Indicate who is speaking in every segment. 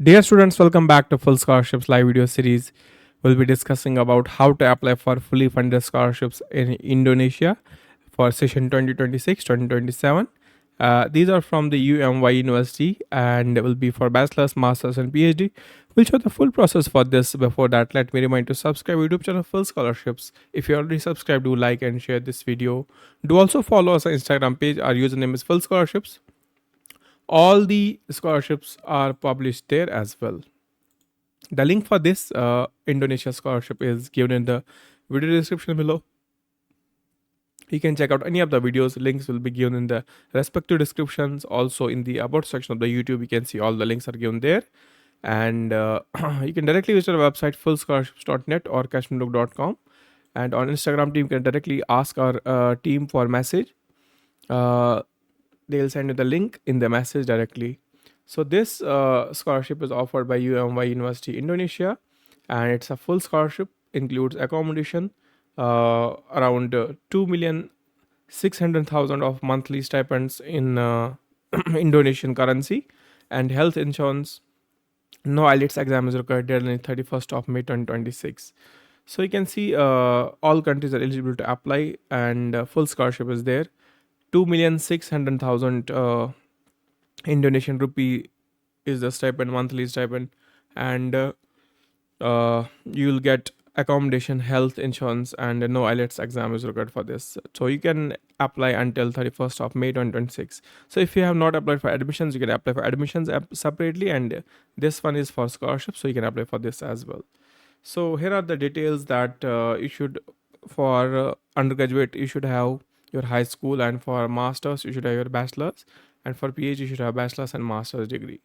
Speaker 1: Dear students, welcome back to Full Scholarships live video series. We'll be discussing about how to apply for fully funded scholarships in Indonesia for session 2026-2027. These are from the UMY University and will be for bachelor's, master's and PhD. We'll show the full process for this. Before that, let me remind to subscribe YouTube channel Full Scholarships. If you already subscribed, do like and share this video. Do also follow us on Instagram page. Our username is Full Scholarships. All the scholarships are published there as well. The link for this Indonesia scholarship is given in the video description below. You can check out any of the videos. Links will be given in the respective descriptions. Also in the about section of the YouTube, you can see all the links are given there. And you can directly visit our website fullscholarships.net or cashmanbook.com. And on Instagram team, you can directly ask our team for message. They'll send you the link in the message directly. So this scholarship is offered by UMY University Indonesia, and it's a full scholarship, includes accommodation, around 2,600,000 of monthly stipends in Indonesian currency, and health insurance. No IELTS exam is required deadline 31st of May 2026. So you can see all countries are eligible to apply, and full scholarship is there. 2,600,000 Indonesian rupee is the stipend, monthly stipend, and you'll get accommodation, health insurance, and no IELTS exam is required for this. So you can apply until 31st of May 2026. So if you have not applied for admissions, you can apply for admissions separately, and this one is for scholarship, so you can apply for this as well. So here are the details that you should, for undergraduate, you should have your high school, and for masters, you should have your bachelor's, and for PhD, you should have bachelor's and master's degree.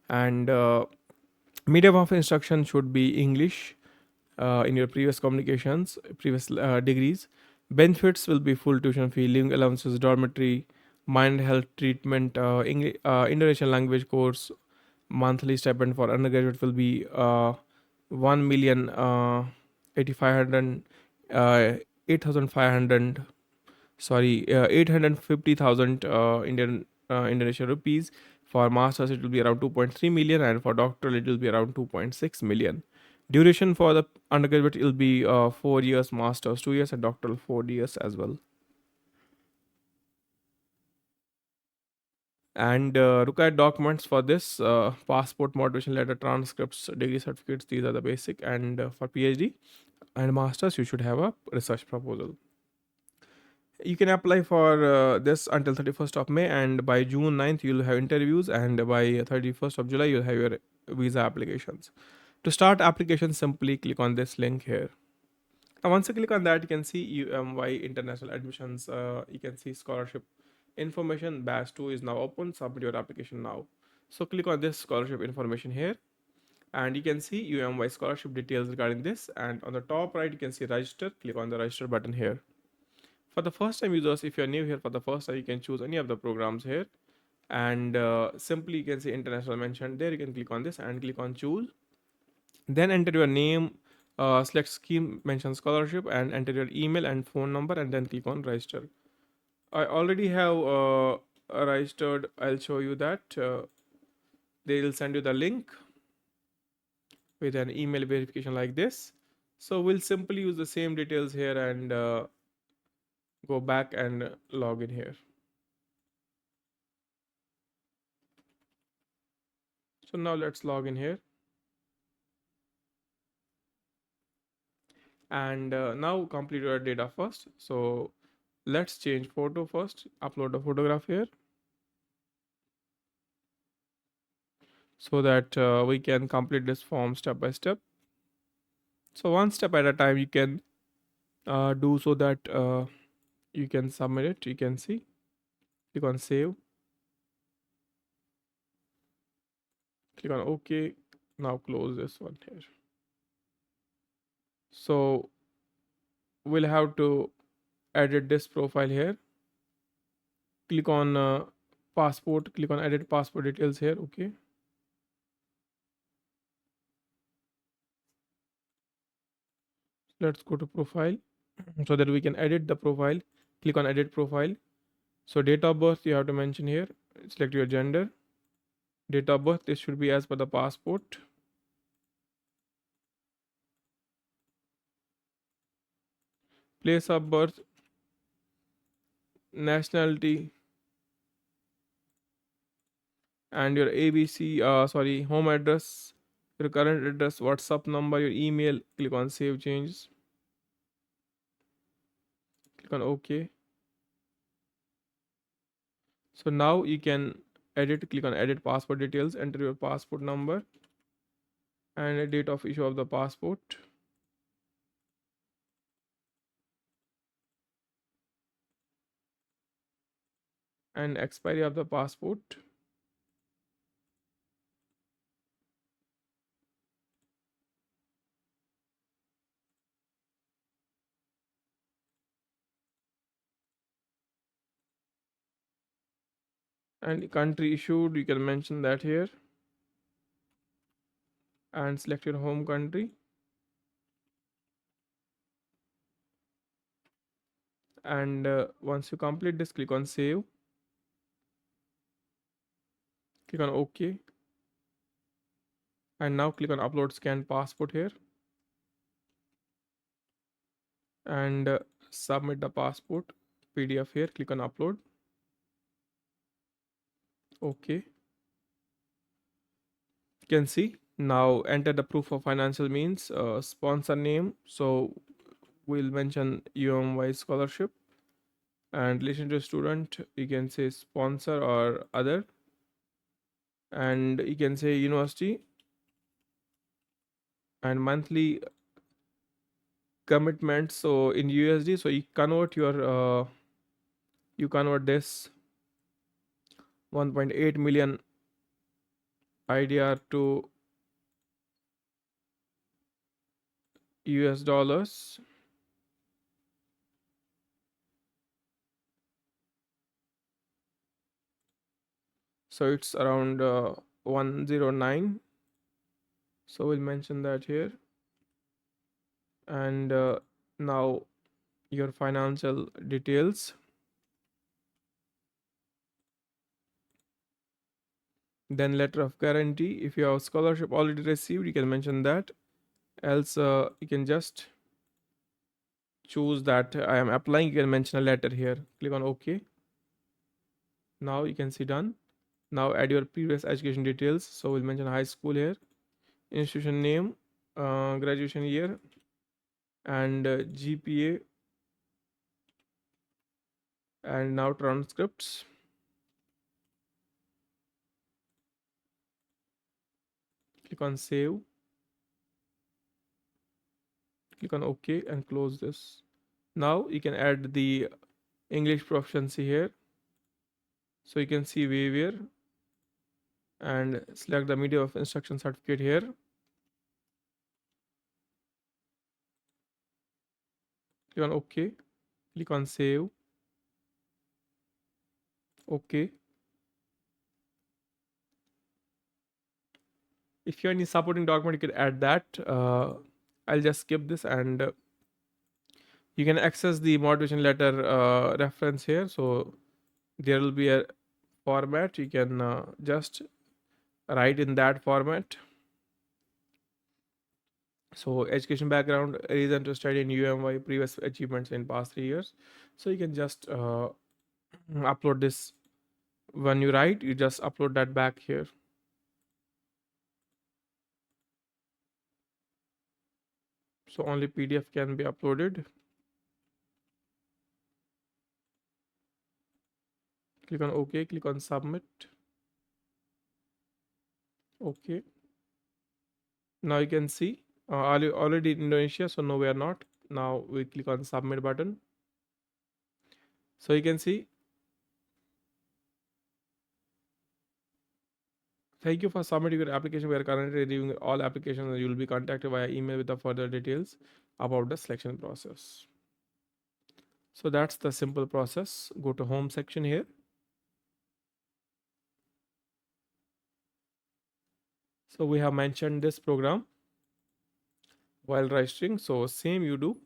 Speaker 1: And medium of instruction should be English in your previous communications, previous degrees. Benefits will be full tuition fee, living allowances, dormitory, mind health treatment, English, Indonesian language course. Monthly stipend for undergraduate will be 1,000,000 8,500 850,000 Indonesian rupees. For masters, it will be around 2.3 million, and for doctoral, it will be around 2.6 million. Duration for the undergraduate will be 4 years, masters 2 years, and doctoral 4 years as well. And required documents for this: passport, motivation letter, transcripts, degree certificates. These are the basic. And for PhD and masters, you should have a research proposal. You can apply for this until 31st of May, and by June 9th you'll have interviews, and by 31st of July you'll have your visa applications. To start application, simply click on this link here. Now once you click on that, you can see UMY international admissions. You can see scholarship information. Batch 2 is now open. Submit your application now. So click on this scholarship information here, and you can see UMY scholarship details regarding this, and on the top right you can see register. Click on the register button here. For the first time users, if you're new here for the first time, you can choose any of the programs here, and simply you can see international mentioned there. You can click on this and click on choose. Then enter your name, select scheme, mention scholarship, and enter your email and phone number, and then click on register. I already have registered. I'll show you that. They will send you the link with an email verification like this. So we'll simply use the same details here and go back and log in here. So now let's log in here. And now complete your data first. So let's change photo first. Upload a photograph here, so that we can complete this form step by step. So one step at a time you can do, so that you can submit it. You can see, click on save, click on OK. Now close this one here. So we'll have to edit this profile here. Click on passport, click on edit passport details here. Okay, let's go to profile so that we can edit the profile. Click on edit profile. So date of birth you have to mention here. Select your gender. Date of birth, this should be as per the passport. Place of birth, nationality, and your ABC, home address, your current address, WhatsApp number, your email. Click on Save Changes. Click on OK. So now you can edit. Click on Edit Passport Details. Enter your passport number and the date of issue of the passport and expiry of the passport. And country issued, you can mention that here and select your home country. And once you complete this, click on Save. Click on OK. And now click on Upload Scanned Passport here and submit the passport PDF here. Click on Upload. OK. You can see now enter the proof of financial means, sponsor name. So we'll mention UMY scholarship, and relation to student, you can say sponsor or other, and you can say university, and monthly commitment. So in USD, so you convert this 1.8 million IDR to US dollars. So it's around 109. So we'll mention that here. And now your financial details. Then letter of guarantee. If you have scholarship already received, you can mention that. Else, you can just choose that I am applying. You can mention a letter here. Click on OK. Now you can see done. Now add your previous education details. So we'll mention high school here, institution name, graduation year, and GPA, and now transcripts. Click on Save. Click on OK and close this. Now you can add the English proficiency here. So you can see behavior and select the medium of instruction certificate here. Click on OK. Click on Save. OK. If you have any supporting document, you can add that. I'll just skip this, and you can access the motivation letter reference here. So there will be a format. You can just write in that format. So education background, reason to study in UMY, previous achievements in past 3 years. So you can just upload this. When you write, you just upload that back here. So only PDF can be uploaded. Click on OK. Click on Submit. OK. Now you can see are you already in Indonesia? So no, we are not. Now we click on Submit button. So you can see. Thank you for submitting your application. We are currently reviewing all applications, and you will be contacted via email with the further details about the selection process. So that's the simple process. Go to home section here. So we have mentioned this program while registering. So same you do.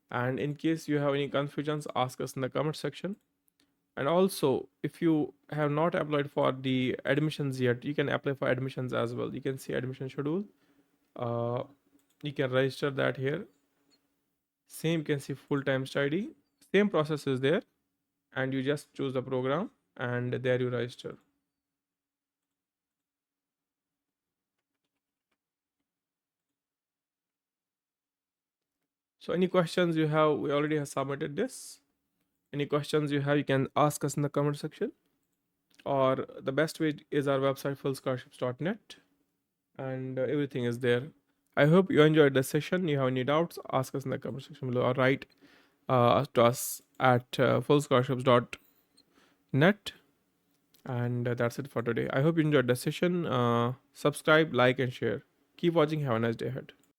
Speaker 1: And in case you have any confusions, ask us in the comment section. And also, if you have not applied for the admissions yet, you can apply for admissions as well. You can see admission schedule. uh, you can register that here. Same, you can see full-time study. Same process is there, and you just choose the program and there you register. So any questions you have, we already have submitted this. Any questions you have, you can ask us in the comment section, or the best way is our website fullscholarships.net, and everything is there. I hope you enjoyed the session. You have any doubts, ask us in the comment section below, or write to us at fullscholarships.net. And that's it for today. I hope you enjoyed the session. Subscribe, like, and share. Keep watching. Have a nice day ahead.